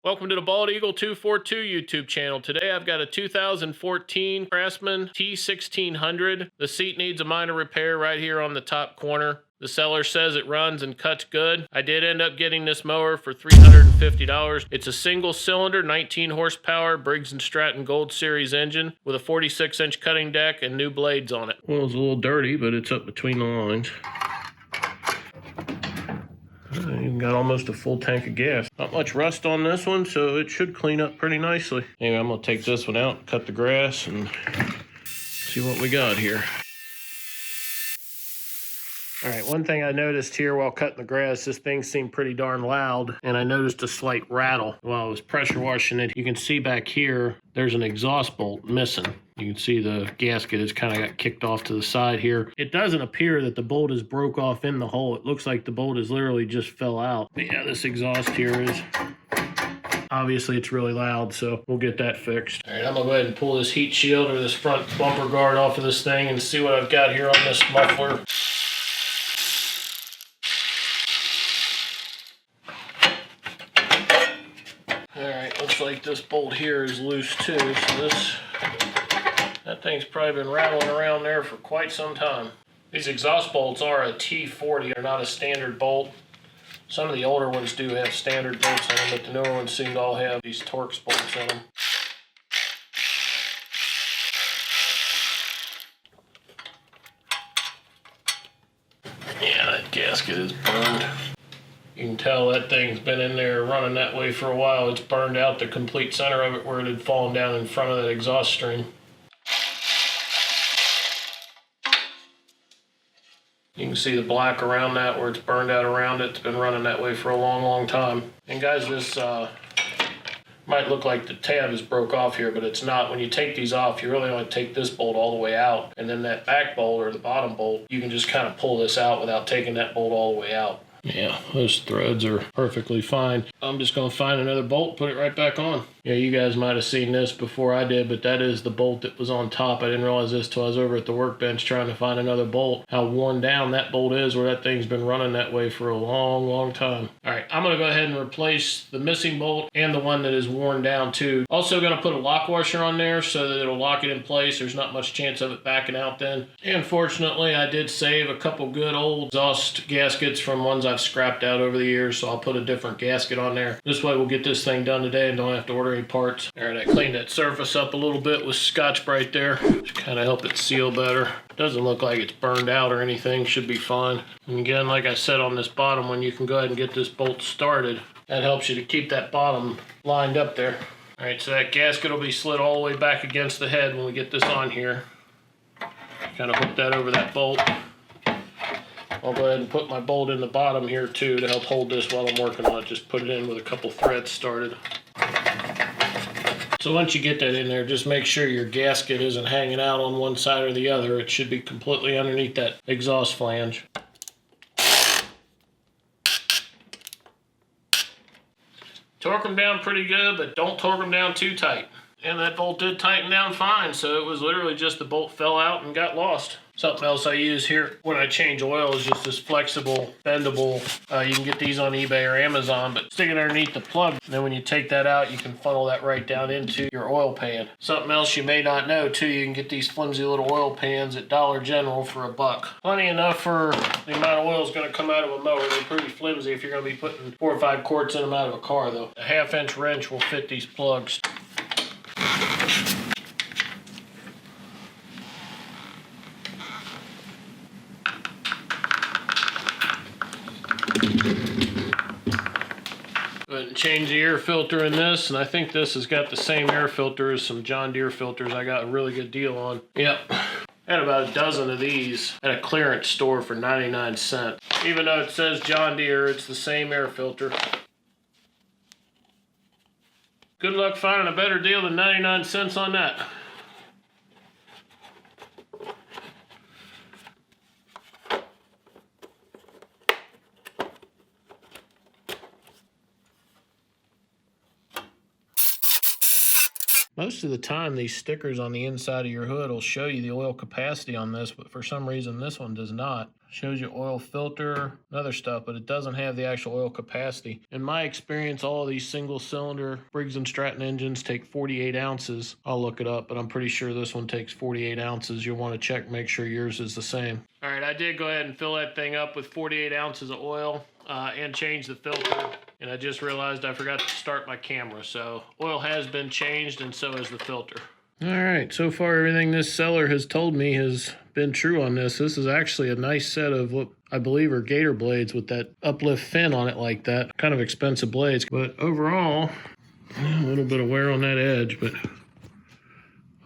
Welcome to the Baldeagle242 YouTube channel. Today I've got a 2014 Craftsman T1600. The seat needs a minor repair right here on the top corner. The seller says it runs and cuts good. I did end up getting this mower for $350. It's a single cylinder, 19 horsepower, Briggs and Stratton Gold Series engine with a 46-inch cutting deck and new blades on it. Well, it's a little dirty, but it's up between the lines. You've got almost a full tank of gas. Not much rust on this one, so it should clean up pretty nicely. Anyway, I'm gonna take this one out, cut the grass, and see what we got here. All right, one thing I noticed here while cutting the grass, this thing seemed pretty darn loud, and I noticed a slight rattle while I was pressure washing it. You can see back here, there's an exhaust bolt missing. You can see the gasket has kind of got kicked off to the side here. It doesn't appear that the bolt is broke off in the hole. It looks like the bolt is literally just fell out. But yeah, this exhaust here is, obviously it's really loud, so we'll get that fixed. All right, I'm gonna go ahead and pull this heat shield or this front bumper guard off of this thing and see what I've got here on this muffler. Looks like this bolt here is loose too, so that thing's probably been rattling around there for quite some time. These exhaust bolts are a T40, they're not a standard bolt. Some of the older ones do have standard bolts on them, but the newer ones seem to all have these Torx bolts on them. Yeah, that gasket is burned. You can tell that thing's been in there running that way for a while. It's burned out the complete center of it where it had fallen down in front of that exhaust stream. You can see the black around that where it's burned out around it. It's been running that way for a long, long time. And guys, this might look like the tab is broke off here, but it's not. When you take these off, you really want to take this bolt all the way out. And then that back bolt or the bottom bolt, you can just kind of pull this out without taking that bolt all the way out. Yeah, those threads are perfectly fine. I'm just going to find another bolt, put it right back on. Yeah, you guys might have seen this before I did, but that is the bolt that was on top. I didn't realize this till I was over at the workbench trying to find another bolt. How worn down that bolt is where that thing's been running that way for a long, long time. All right, I'm going to go ahead and replace the missing bolt and the one that is worn down too. Also going to put a lock washer on there so that it'll lock it in place. There's not much chance of it backing out then. And fortunately, I did save a couple good old exhaust gaskets from ones I've scrapped out over the years, so I'll put a different gasket on there. This way we'll get this thing done today and don't have to order any parts. All right, I cleaned that surface up a little bit with Scotch-Brite there to kind of help it seal better. Doesn't look like it's burned out or anything, should be fine. And again, like I said on this bottom one, you can go ahead and get this bolt started. That helps you to keep that bottom lined up there. All right, so that gasket will be slid all the way back against the head when we get this on here. Kind of hook that over that bolt. I'll go ahead and put my bolt in the bottom here too to help hold this while I'm working on it. Just put it in with a couple threads started. So once you get that in there, just make sure your gasket isn't hanging out on one side or the other. It should be completely underneath that exhaust flange. Torque them down pretty good, but don't torque them down too tight. And that bolt did tighten down fine, so it was literally just the bolt fell out and got lost. Something else I use here when I change oil is just this flexible, bendable, you can get these on eBay or Amazon, but stick it underneath the plug. And then when you take that out, you can funnel that right down into your oil pan. Something else you may not know too, you can get these flimsy little oil pans at Dollar General for $1. Plenty enough for the amount of oil is going to come out of a mower. They're pretty flimsy if you're going to be putting 4 or 5 quarts in them out of a car though. A 1/2-inch wrench will fit these plugs. Go ahead and change the air filter in this, and I think this has got the same air filter as some John Deere filters I got a really good deal on. Yep. I had about a dozen of these at a clearance store for 99 cents. Even though it says John Deere, it's the same air filter. Good luck finding a better deal than 99 cents on that. Most of the time, these stickers on the inside of your hood will show you the oil capacity on this, but for some reason, this one does not. Shows you oil filter and other stuff, but it doesn't have the actual oil capacity. In my experience, all of these single cylinder Briggs and Stratton engines take 48 ounces. I'll look it up, but I'm pretty sure this one takes 48 ounces. You'll want to check, make sure yours is the same. All right, I did go ahead and fill that thing up with 48 ounces of oil and change the filter. And I just realized I forgot to start my camera. So oil has been changed, and so has the filter. All right, so far everything this seller has told me has been true on this. This is actually a nice set of what I believe are gator blades with that uplift fin on it like that. Kind of expensive blades, but overall, a little bit of wear on that edge, but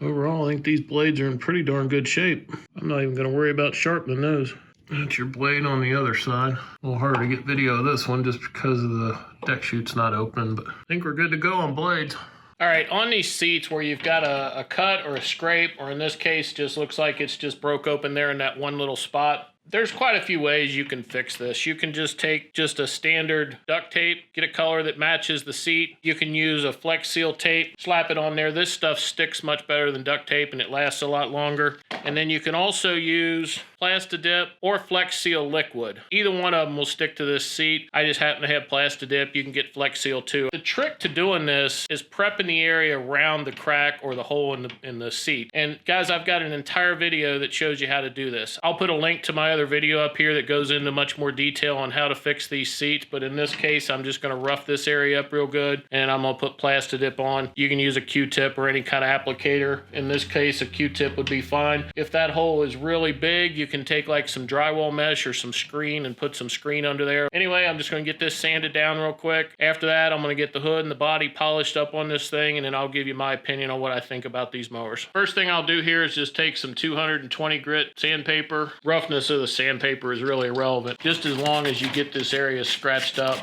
overall I think these blades are in pretty darn good shape. I'm not even gonna worry about sharpening those. That's your blade on the other side. A little hard to get video of this one just because of the deck chute's not open, but I think we're good to go on blades. All right, on these seats where you've got a cut or a scrape, or in this case, just looks like it's just broke open there in that one little spot, there's quite a few ways you can fix this. You can just take just a standard duct tape, get a color that matches the seat. You can use a Flex Seal tape, slap it on there. This stuff sticks much better than duct tape and it lasts a lot longer. And then you can also use Plastidip or Flex Seal liquid. Either one of them will stick to this seat. I just happen to have Plastidip. You can get Flex Seal too. The trick to doing this is prepping the area around the crack or the hole in the seat. And guys, I've got an entire video that shows you how to do this. I'll put a link to my other video up here that goes into much more detail on how to fix these seats, but in this case I'm just going to rough this area up real good and I'm going to put Plastidip on. You can use a Q-tip or any kind of applicator. In this case a Q-tip would be fine. If that hole is really big, you can take like some drywall mesh or some screen and put some screen under there. Anyway, I'm just going to get this sanded down real quick. After that I'm going to get the hood and the body polished up on this thing, and then I'll give you my opinion on what I think about these mowers. First thing I'll do here is just take some 220 grit sandpaper. Roughness of the sandpaper is really irrelevant, just as long as you get this area scratched up.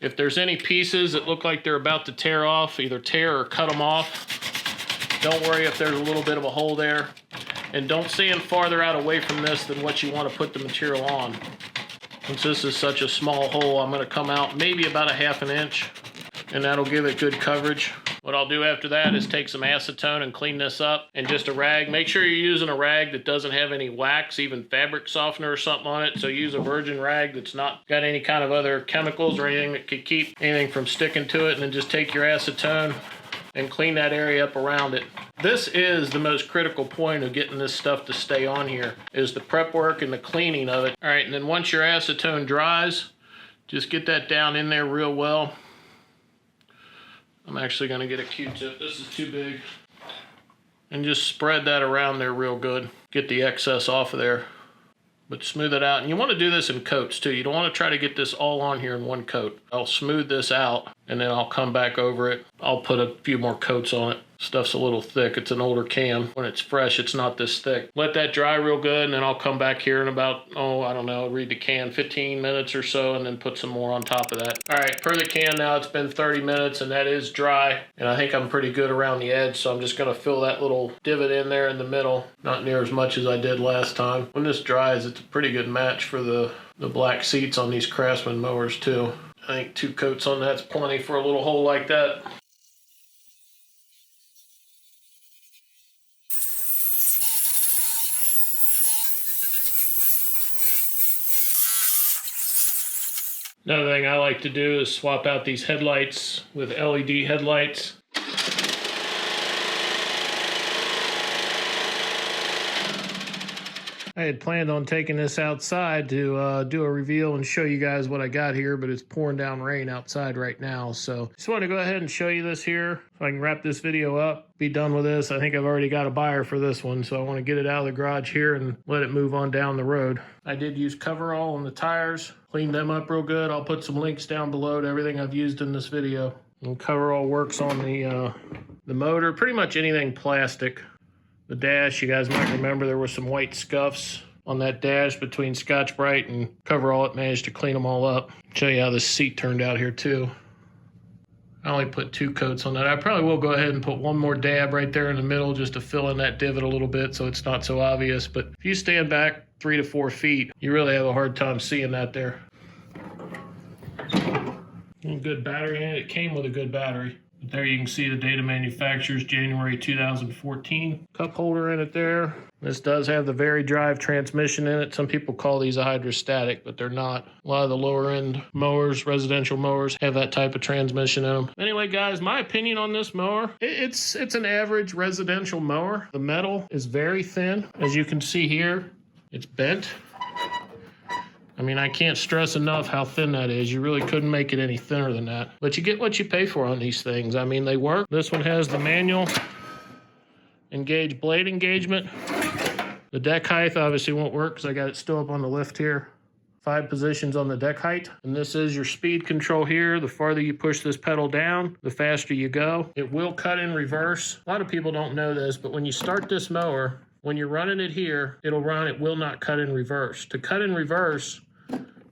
If there's any pieces that look like they're about to tear off, either tear or cut them off. Don't worry if there's a little bit of a hole there. And don't sand farther out away from this than what you want to put the material on. Since this is such a small hole, I'm going to come out maybe about a ½ inch, and that'll give it good coverage. What I'll do after that is take some acetone and clean this up, and just a rag. Make sure you're using a rag that doesn't have any wax, even fabric softener or something on it. So use a virgin rag that's not got any kind of other chemicals or anything that could keep anything from sticking to it, and then just take your acetone and clean that area up around it. This is the most critical point of getting this stuff to stay on here, is the prep work and the cleaning of it. All right, and then once your acetone dries, just get that down in there real well. I'm actually gonna get a Q-tip. This is too big. And just spread that around there real good. Get the excess off of there. But smooth it out. And you want to do this in coats too. You don't want to try to get this all on here in one coat. I'll smooth this out and then I'll come back over it. I'll put a few more coats on it. Stuff's a little thick. It's an older can. When it's fresh, it's not this thick. Let that dry real good, and then I'll come back here in about, I don't know, read the can, 15 minutes or so, and then put some more on top of that. All right, per the can now, it's been 30 minutes, and that is dry. And I think I'm pretty good around the edge, so I'm just gonna fill that little divot in there in the middle. Not near as much as I did last time. When this dries, it's a pretty good match for the black seats on these Craftsman mowers too. I think 2 coats on that's plenty for a little hole like that. Another thing I like to do is swap out these headlights with LED headlights. I had planned on taking this outside to do a reveal and show you guys what I got here, but it's pouring down rain outside right now. So just want to go ahead and show you this here so I can wrap this video up, be done with this. I think I've already got a buyer for this one, so I want to get it out of the garage here and let it move on down the road. I did use coverall on the tires, cleaned them up real good. I'll put some links down below to everything I've used in this video. And coverall works on the motor, pretty much anything plastic. The dash, you guys might remember there were some white scuffs on that dash between Scotch-Brite and coverall. It managed to clean them all up. Show you how this seat turned out here too. I only put 2 coats on that. I probably will go ahead and put one more dab right there in the middle just to fill in that divot a little bit so it's not so obvious. But if you stand back 3 to 4 feet, you really have a hard time seeing that there. And good battery in it. It came with a good battery. But there you can see the data manufacturers, January 2014. Cup holder in it there. This does have the Vari drive transmission in it. Some people call these a hydrostatic, but they're not. A lot of the lower end mowers, residential mowers, have that type of transmission in them. Anyway, guys, my opinion on this mower, it's an average residential mower. The metal is very thin. As you can see here, it's bent. I mean, I can't stress enough how thin that is. You really couldn't make it any thinner than that. But you get what you pay for on these things. I mean, they work. This one has the manual engage blade engagement. The deck height obviously won't work because I got it still up on the lift here. 5 positions on the deck height. And this is your speed control here. The farther you push this pedal down, the faster you go. It will cut in reverse. A lot of people don't know this, but when you start this mower, when you're running it here, it'll run, it will not cut in reverse. To cut in reverse,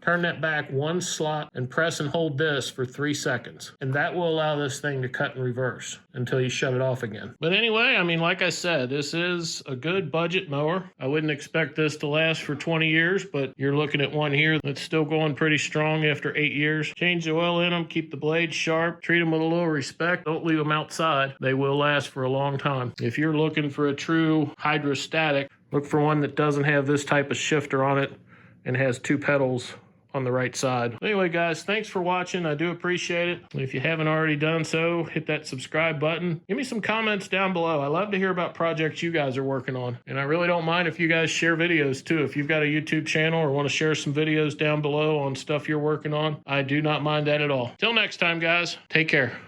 turn that back 1 slot and press and hold this for 3 seconds. And that will allow this thing to cut in reverse until you shut it off again. But anyway, I mean, like I said, this is a good budget mower. I wouldn't expect this to last for 20 years, but you're looking at one here that's still going pretty strong after 8 years. Change the oil in them, keep the blades sharp, treat them with a little respect. Don't leave them outside. They will last for a long time. If you're looking for a true hydrostatic, look for one that doesn't have this type of shifter on it and has 2 pedals on the right side. Anyway, guys, thanks for watching. I do appreciate it. If you haven't already done so, hit that subscribe button. Give me some comments down below. I love to hear about projects you guys are working on. And I really don't mind if you guys share videos too. If you've got a YouTube channel or want to share some videos down below on stuff you're working on, I do not mind that at all. Till next time, guys, take care.